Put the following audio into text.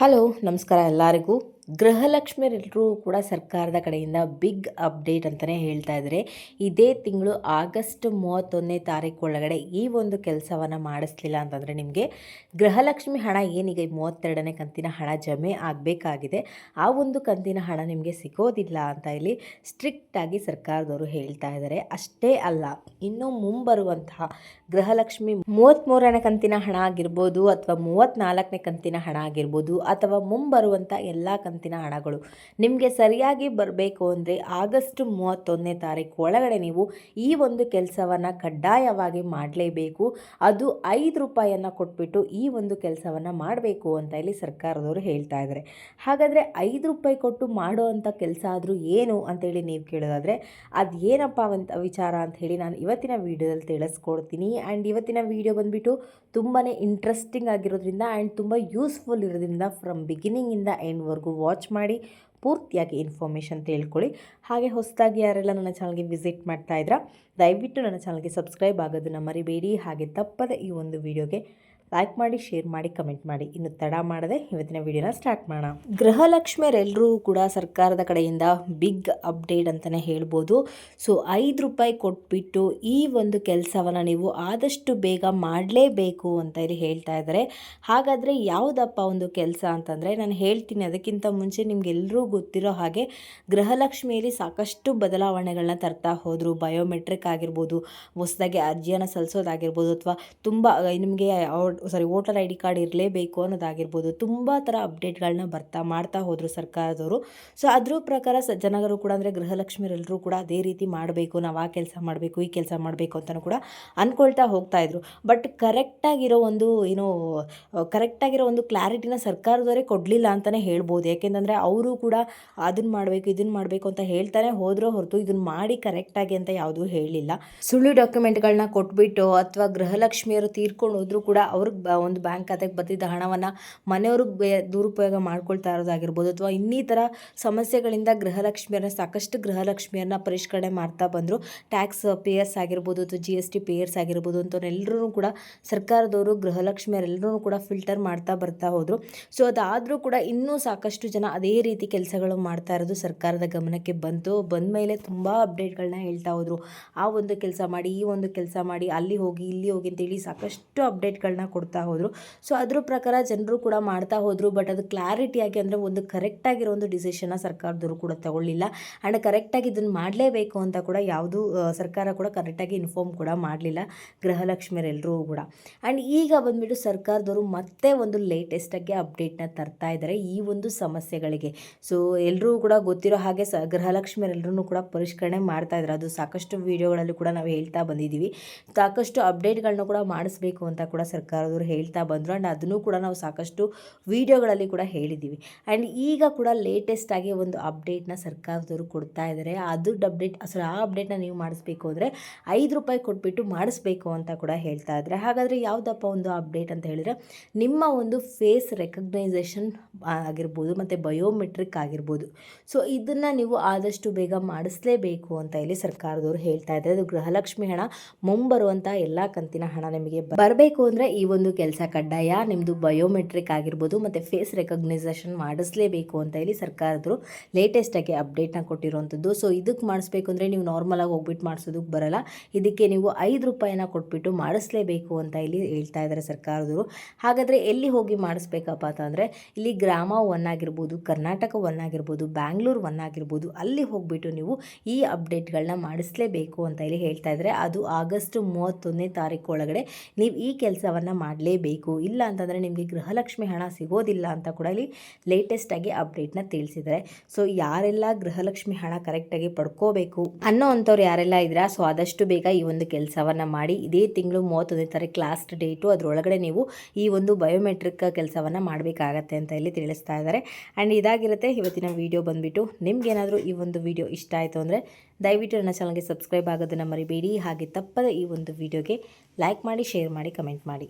Hello ನಮಸ್ಕಾರ ಎಲ್ಲರಿಗೂ. ಗೃಹಲಕ್ಷ್ಮಿಯರೆಲ್ಲರೂ ಕೂಡ ಸರ್ಕಾರದ ಕಡೆಯಿಂದ ಬಿಗ್ ಅಪ್ಡೇಟ್ ಅಂತಲೇ ಹೇಳ್ತಾ ಇದ್ದಾರೆ. ಇದೇ ತಿಂಗಳು ಆಗಸ್ಟ್ 31ನೇ ತಾರೀಕು ಒಳಗಡೆ ಈ ಒಂದು ಕೆಲಸವನ್ನು ಮಾಡಿಸ್ಲಿಲ್ಲ ಅಂತಂದರೆ ನಿಮಗೆ ಗೃಹಲಕ್ಷ್ಮಿ ಹಣ ಏನೀಗ 32ನೇ ಕಂತಿನ ಹಣ ಜಮೆ ಆಗಬೇಕಾಗಿದೆ, ಆ ಒಂದು ಕಂತಿನ ಹಣ ನಿಮಗೆ ಸಿಗೋದಿಲ್ಲ ಅಂತ ಇಲ್ಲಿ ಸ್ಟ್ರಿಕ್ಟಾಗಿ ಸರ್ಕಾರದವರು ಹೇಳ್ತಾ ಇದ್ದಾರೆ. ಅಷ್ಟೇ ಅಲ್ಲ, ಇನ್ನು ಮುಂಬರುವಂತಹ ಗೃಹಲಕ್ಷ್ಮಿ 33ನೇ ಕಂತಿನ ಹಣ ಆಗಿರ್ಬೋದು ಅಥವಾ 34ನೇ ಕಂತಿನ ಹಣ ಆಗಿರ್ಬೋದು ಅಥವಾ ಮುಂಬರುವಂಥ ಎಲ್ಲ ಕಂತಿನ ಹಣಗಳು ನಿಮಗೆ ಸರಿಯಾಗಿ ಬರಬೇಕು ಅಂದರೆ ಆಗಸ್ಟ್ 31ನೇ ತಾರೀಕು ಒಳಗಡೆ ನೀವು ಈ ಒಂದು ಕೆಲಸವನ್ನು ಕಡ್ಡಾಯವಾಗಿ ಮಾಡಲೇಬೇಕು. ಅದು 5 ರೂಪಾಯಿಯನ್ನು ಕೊಟ್ಬಿಟ್ಟು ಈ ಒಂದು ಕೆಲಸವನ್ನು ಮಾಡಬೇಕು ಅಂತ ಇಲ್ಲಿ ಸರ್ಕಾರದವರು ಹೇಳ್ತಾ ಇದ್ದಾರೆ. ಹಾಗಾದರೆ 5 ರೂಪಾಯಿ ಕೊಟ್ಟು ಮಾಡುವಂಥ ಕೆಲಸ ಆದರೂ ಏನು ಅಂತೇಳಿ ನೀವು ಕೇಳೋದಾದರೆ ಅದು ಏನಪ್ಪ ಅಂತ ವಿಚಾರ ಅಂತ ಹೇಳಿ ನಾನು ಇವತ್ತಿನ ವೀಡಿಯೋದಲ್ಲಿ ತಿಳಿಸ್ಕೊಡ್ತೀನಿ. ಆ್ಯಂಡ್ ಇವತ್ತಿನ ವೀಡಿಯೋ ಬಂದುಬಿಟ್ಟು ತುಂಬಾ ಇಂಟ್ರೆಸ್ಟಿಂಗ್ ಆಗಿರೋದ್ರಿಂದ ಆ್ಯಂಡ್ ತುಂಬ ಯೂಸ್ಫುಲ್ ಇರೋದ್ರಿಂದ ಫ್ರಮ್ ಬಿಗಿನಿಂಗಿಂದ ಎಂಡ್ವರೆಗೂ ವಾಚ್ ಮಾಡಿ ಪೂರ್ತಿಯಾಗಿ ಇನ್ಫಾರ್ಮೇಷನ್ ತಿಳ್ಕೊಳ್ಳಿ. ಹಾಗೆ ಹೊಸದಾಗಿ ಯಾರೆಲ್ಲ ನನ್ನ ಚಾನಲ್ಗೆ ವಿಸಿಟ್ ಮಾಡ್ತಾ ಇದ್ದೀರಾ ದಯವಿಟ್ಟು ನನ್ನ ಚಾನಲ್ಗೆ ಸಬ್ಸ್ಕ್ರೈಬ್ ಆಗೋದನ್ನು ಮರಿಬೇಡಿ. ಹಾಗೆ ತಪ್ಪದೆ ಈ ಒಂದು ವಿಡಿಯೋಗೆ ಲೈಕ್ ಮಾಡಿ, ಶೇರ್ ಮಾಡಿ, ಕಮೆಂಟ್ ಮಾಡಿ. ಇನ್ನು ತಡ ಮಾಡದೆ ಇವತ್ತಿನ ವಿಡಿಯೋನ ಸ್ಟಾರ್ಟ್ ಮಾಡೋಣ. ಗೃಹಲಕ್ಷ್ಮಿಯರೆಲ್ಲರೂ ಕೂಡ ಸರ್ಕಾರದ ಕಡೆಯಿಂದ ಬಿಗ್ ಅಪ್ಡೇಟ್ ಅಂತಲೇ ಹೇಳ್ಬೋದು. ಸೊ 5 ರೂಪಾಯಿ ಕೊಟ್ಬಿಟ್ಟು ಈ ಒಂದು ಕೆಲಸವನ್ನು ನೀವು ಆದಷ್ಟು ಬೇಗ ಮಾಡಲೇಬೇಕು ಅಂತ ಇಲ್ಲಿ ಹೇಳ್ತಾ ಇದ್ದಾರೆ. ಹಾಗಾದರೆ ಯಾವುದಪ್ಪ ಒಂದು ಕೆಲಸ ಅಂತಂದರೆ ನಾನು ಹೇಳ್ತೀನಿ. ಅದಕ್ಕಿಂತ ಮುಂಚೆ ನಿಮಗೆಲ್ಲರೂ ಗೊತ್ತಿರೋ ಹಾಗೆ ಗೃಹಲಕ್ಷ್ಮಿಯಲ್ಲಿ ಸಾಕಷ್ಟು ಬದಲಾವಣೆಗಳನ್ನ ತರ್ತಾ ಹೋದರು. ಬಯೋಮೆಟ್ರಿಕ್ ಆಗಿರ್ಬೋದು, ಹೊಸದಾಗಿ ಅರ್ಜಿಯನ್ನು ಸಲ್ಲಿಸೋದಾಗಿರ್ಬೋದು, ಅಥವಾ ತುಂಬ ನಿಮಗೆ ವೋಟರ್ ಐ ಡಿ ಕಾರ್ಡ್ ಇರಲೇಬೇಕು ಅನ್ನೋದಾಗಿರ್ಬೋದು, ತುಂಬ ಥರ ಅಪ್ಡೇಟ್ಗಳನ್ನ ಮಾಡ್ತಾ ಹೋದರು ಸರ್ಕಾರದವರು. ಸೊ ಅದ್ರ ಪ್ರಕಾರ ಜನರು ಕೂಡ ಅಂದರೆ ಗೃಹಲಕ್ಷ್ಮಿಯರೆಲ್ಲರೂ ಕೂಡ ಅದೇ ರೀತಿ ಮಾಡಬೇಕು, ನಾವು ಆ ಕೆಲಸ ಮಾಡಬೇಕು, ಈ ಕೆಲಸ ಮಾಡಬೇಕು ಅಂತಲೂ ಕೂಡ ಅಂದ್ಕೊಳ್ತಾ ಹೋಗ್ತಾಯಿದ್ರು. ಬಟ್ ಕರೆಕ್ಟಾಗಿರೋ ಒಂದು ಕ್ಲಾರಿಟಿನ ಸರ್ಕಾರದವರೇ ಕೊಡಲಿಲ್ಲ ಅಂತಲೇ ಹೇಳ್ಬೋದು. ಯಾಕೆಂದರೆ ಅವರು ಕೂಡ ಅದನ್ನು ಮಾಡಬೇಕು, ಇದನ್ನು ಮಾಡಬೇಕು ಅಂತ ಹೇಳ್ತಾನೆ ಹೋದ್ರೋ ಹೊರತು ಇದನ್ನು ಮಾಡಿ ಕರೆಕ್ಟಾಗಿ ಅಂತ ಯಾವುದೂ ಹೇಳಿಲ್ಲ. ಸುಳ್ಳು ಡಾಕ್ಯುಮೆಂಟ್ಗಳನ್ನ ಕೊಟ್ಬಿಟ್ಟು ಅಥವಾ ಗೃಹಲಕ್ಷ್ಮಿಯರು ತೀರ್ಕೊಂಡು ಹೋದರೂ ಕೂಡ ಅವ್ರಿಗೆ ಒಂದು ಬ್ಯಾಂಕ್ ಖಾತೆಗೆ ಬಂದಿದ್ದ ಹಣವನ್ನು ಮನೆಯವ್ರಿಗೆ ದುರುಪಯೋಗ ಮಾಡ್ಕೊಳ್ತಾ ಇರೋದಾಗಿರ್ಬೋದು, ಅಥವಾ ಇನ್ನಿತರ ಸಮಸ್ಯೆಗಳಿಂದ ಸಾಕಷ್ಟು ಗೃಹಲಕ್ಷ್ಮಿಯರನ್ನ ಪರಿಷ್ಕರಣೆ ಮಾಡ್ತಾ ಬಂದರು. ಟ್ಯಾಕ್ಸ್ ಪೇಯರ್ಸ್ ಆಗಿರ್ಬೋದು ಅಥವಾ GST ಪೇಯರ್ಸ್ ಆಗಿರ್ಬೋದು ಅಂತವನ್ನೆಲ್ಲರೂ ಕೂಡ ಸರ್ಕಾರದವರು ಗೃಹಲಕ್ಷ್ಮಿಯರೆಲ್ಲರೂ ಕೂಡ ಫಿಲ್ಟರ್ ಮಾಡ್ತಾ ಬರ್ತಾ ಹೋದರು. ಸೊ ಅದಾದರೂ ಕೂಡ ಇನ್ನೂ ಸಾಕಷ್ಟು ಜನ ಅದೇ ರೀತಿ ಕೆಲಸಗಳು ಮಾಡ್ತಾ ಇರೋದು ಸರ್ಕಾರದ ಗಮನಕ್ಕೆ ಬಂದ ಮೇಲೆ ತುಂಬ ಅಪ್ಡೇಟ್ಗಳನ್ನ ಹೇಳ್ತಾ ಹೋದರು. ಆ ಒಂದು ಕೆಲಸ ಮಾಡಿ, ಈ ಒಂದು ಕೆಲಸ ಮಾಡಿ, ಅಲ್ಲಿ ಹೋಗಿ ಇಲ್ಲಿ ಹೋಗಿ ಅಂತೇಳಿ ಸಾಕಷ್ಟು ಅಪ್ಡೇಟ್ಗಳನ್ನ ಕೊಡ್ತಾ ಹೋದರು. ಸೊ ಅದ್ರ ಪ್ರಕಾರ ಜನರು ಕೂಡ ಮಾಡ್ತಾ ಹೋದರು. ಬಟ್ ಅದು ಕ್ಲಾರಿಟಿಯಾಗಿ ಅಂದರೆ ಒಂದು ಕರೆಕ್ಟಾಗಿರೋ ಒಂದು ಡಿಸಿಷನ್ನ ಸರ್ಕಾರದವರು ಕೂಡ ತಗೊಳ್ಳಿಲ್ಲ. ಆ್ಯಂಡ್ ಕರೆಕ್ಟಾಗಿ ಇದನ್ನು ಮಾಡಲೇಬೇಕು ಅಂತ ಕೂಡ ಯಾವುದೂ ಸರ್ಕಾರ ಕೂಡ ಕರೆಕ್ಟಾಗಿ ಇನ್ಫಾರ್ಮ್ ಕೂಡ ಮಾಡಲಿಲ್ಲ ಗೃಹಲಕ್ಷ್ಮಿಯರೆಲ್ಲರೂ ಕೂಡ. ಆ್ಯಂಡ್ ಈಗ ಬಂದುಬಿಟ್ಟು ಸರ್ಕಾರದವರು ಮತ್ತೆ ಒಂದು ಲೇಟೆಸ್ಟಾಗಿ ಅಪ್ಡೇಟ್ನ ತರ್ತಾ ಇದ್ದಾರೆ ಈ ಒಂದು ಸಮಸ್ಯೆಗಳಿಗೆ. ಸೊ ಎಲ್ಲರೂ ಕೂಡ ಗೊತ್ತಿರೋ ಹಾಗೆ ಗೃಹಲಕ್ಷ್ಮಿಯರೆಲ್ಲರೂ ಕೂಡ ಪರಿಷ್ಕರಣೆ ಮಾಡ್ತಾ ಇದ್ದಾರೆ. ಅದು ಸಾಕಷ್ಟು ವೀಡಿಯೋಗಳಲ್ಲಿ ಕೂಡ ನಾವು ಹೇಳ್ತಾ ಬಂದಿದ್ದೀವಿ. ಸಾಕಷ್ಟು ಅಪ್ಡೇಟ್ಗಳನ್ನ ಕೂಡ ಮಾಡಿಸ್ಬೇಕು ಅಂತ ಕೂಡ ಸರ್ಕಾರದವರು ಹೇಳ್ತಾ ಬಂದರು. ಆ್ಯಂಡ್ ಅದನ್ನು ಕೂಡ ನಾವು ಸಾಕಷ್ಟು ವೀಡಿಯೋಗಳಲ್ಲಿ ಕೂಡ ಹೇಳಿದ್ದೀವಿ. ಆ್ಯಂಡ್ ಈಗ ಕೂಡ ಲೇಟೆಸ್ಟಾಗಿ ಒಂದು ಅಪ್ಡೇಟ್ನ ಸರ್ಕಾರದವರು ಕೊಡ್ತಾ ಇದ್ದಾರೆ. ಆ ಅಪ್ಡೇಟ್ನ ನೀವು ಮಾಡಿಸ್ಬೇಕು ಅಂದರೆ 5 ರೂಪಾಯಿ ಕೊಟ್ಬಿಟ್ಟು ಮಾಡಿಸ್ಬೇಕು ಅಂತ ಕೂಡ ಹೇಳ್ತಾ ಇದ್ದಾರೆ. ಹಾಗಾದರೆ ಯಾವುದಪ್ಪ ಒಂದು ಅಪ್ಡೇಟ್ ಅಂತ ಹೇಳಿದರೆ ನಿಮ್ಮ ಒಂದು ಫೇಸ್ ರೆಕಗ್ನೈಸೇಷನ್ ಆಗಿರ್ಬೋದು ಮತ್ತು ಬಯೋಮೆಟ್ರಿಕ್ ಆಗಿರ್ಬೋದು. ಸೊ ಇದನ್ನು ನೀವು ಆದಷ್ಟು ಬೇಗ ಮಾಡಿಸ್ಲೇಬೇಕು ಅಂತ ಇಲ್ಲಿ ಸರ್ಕಾರದವರು ಹೇಳ್ತಾ ಇದ್ದಾರೆ. ಅದು ಗೃಹಲಕ್ಷ್ಮಿ ಹಣ ಮುಂಬರುವಂಥ ಎಲ್ಲ ಕಂತಿನ ಹಣ ನಿಮಗೆ ಬರಬೇಕು ಅಂದರೆ ಈ ಒಂದು ಕೆಲಸ ಕಡ್ಡಾಯ. ನಿಮ್ಮದು ಬಯೋಮೆಟ್ರಿಕ್ ಆಗಿರ್ಬೋದು ಮತ್ತು ಫೇಸ್ ರೆಕಗ್ನೈಸೇಷನ್ ಮಾಡಿಸ್ಲೇಬೇಕು ಅಂತ ಇಲ್ಲಿ ಸರ್ಕಾರದವರು ಲೇಟೆಸ್ಟಾಗಿ ಅಪ್ಡೇಟ್ನ ಕೊಟ್ಟಿರುವಂಥದ್ದು. ಸೊ ಇದಕ್ಕೆ ಮಾಡಿಸ್ಬೇಕು ಅಂದರೆ ನೀವು ನಾರ್ಮಲಾಗಿ ಹೋಗ್ಬಿಟ್ಟು ಮಾಡಿಸೋದಕ್ಕೆ ಬರಲ್ಲ. ಇದಕ್ಕೆ ನೀವು 5 ರೂಪಾಯಿನ ಕೊಟ್ಬಿಟ್ಟು ಮಾಡಿಸ್ಲೇಬೇಕು ಅಂತ ಇಲ್ಲಿ ಹೇಳ್ತಾ ಇದ್ದಾರೆ ಸರ್ಕಾರದವರು. ಹಾಗಾದರೆ ಎಲ್ಲಿ ಹೋಗಿ ಮಾಡಿಸ್ಬೇಕಪ್ಪ ಅಂತಂದರೆ ಇಲ್ಲಿ ಗ್ರಾಮ 1 ಆಗಿರ್ಬೋದು, ಕರ್ನಾಟಕ 1 ಆಗಿರ್ಬೋದು, ಬ್ಯಾಂಗ್ಳೂರು 1 ಆಗಿರ್ಬೋದು, ಅಲ್ಲಿ ಹೋಗ್ಬಿಟ್ಟು ನೀವು ಈ ಅಪ್ಡೇಟ್ಗಳನ್ನ ಮಾಡಿಸ್ಲೇಬೇಕು ಅಂತ ಇಲ್ಲಿ ಹೇಳ್ತಾ ಇದ್ದಾರೆ. ಅದು ಆಗಸ್ಟ್ 31ನೇ ತಾರೀಕು ಒಳಗಡೆ ನೀವು ಈ ಕೆಲಸವನ್ನು ಮಾಡಲೇಬೇಕು. ಇಲ್ಲ ಅಂತಂದರೆ ನಿಮಗೆ ಗೃಹಲಕ್ಷ್ಮಿ ಹಣ ಸಿಗೋದಿಲ್ಲ ಅಂತ ಕೂಡ ಇಲ್ಲಿ ಲೇಟೆಸ್ಟಾಗಿ ಅಪ್ಡೇಟ್ನ ತಿಳಿಸಿದ್ದಾರೆ. ಸೊ ಯಾರೆಲ್ಲ ಗೃಹಲಕ್ಷ್ಮಿ ಹಣ ಕರೆಕ್ಟಾಗಿ ಪಡ್ಕೋಬೇಕು ಅನ್ನೋವಂಥವ್ರು ಯಾರೆಲ್ಲ ಇದ್ದೀರಾ, ಸೊ ಆದಷ್ಟು ಬೇಗ ಈ ಒಂದು ಕೆಲಸವನ್ನು ಮಾಡಿ. ಇದೇ ತಿಂಗಳು 31ನೇ ತಾರೀಕು ಲಾಸ್ಟ್ ಡೇಟು. ಅದರೊಳಗಡೆ ನೀವು ಈ ಒಂದು ಬಯೋಮೆಟ್ರಿಕ್ ಕೆಲಸವನ್ನು ಮಾಡಬೇಕಾಗತ್ತೆ ಅಂತ ಇಲ್ಲಿ ತಿಳಿಸ್ತಾ ಇದ್ದಾರೆ. ಆ್ಯಂಡ್ ಇದಾಗಿರುತ್ತೆ ಇವತ್ತಿನ ವೀಡಿಯೋ ಬಂದುಬಿಟ್ಟು. ನಿಮ್ಗೇನಾದರೂ ಈ ಒಂದು ವಿಡಿಯೋ ಇಷ್ಟ ಆಯಿತು ಅಂದರೆ ದಯವಿಟ್ಟು ನನ್ನ ಚಾನಲ್ಗೆ ಸಬ್ಸ್ಕ್ರೈಬ್ ಆಗೋದನ್ನು ಮರಿಬೇಡಿ. ಹಾಗೆ ತಪ್ಪದೆ ಈ ಒಂದು ವಿಡಿಯೋಗೆ ಲೈಕ್ ಮಾಡಿ, ಶೇರ್ ಮಾಡಿ, ಕಮೆಂಟ್ ಮಾಡಿ.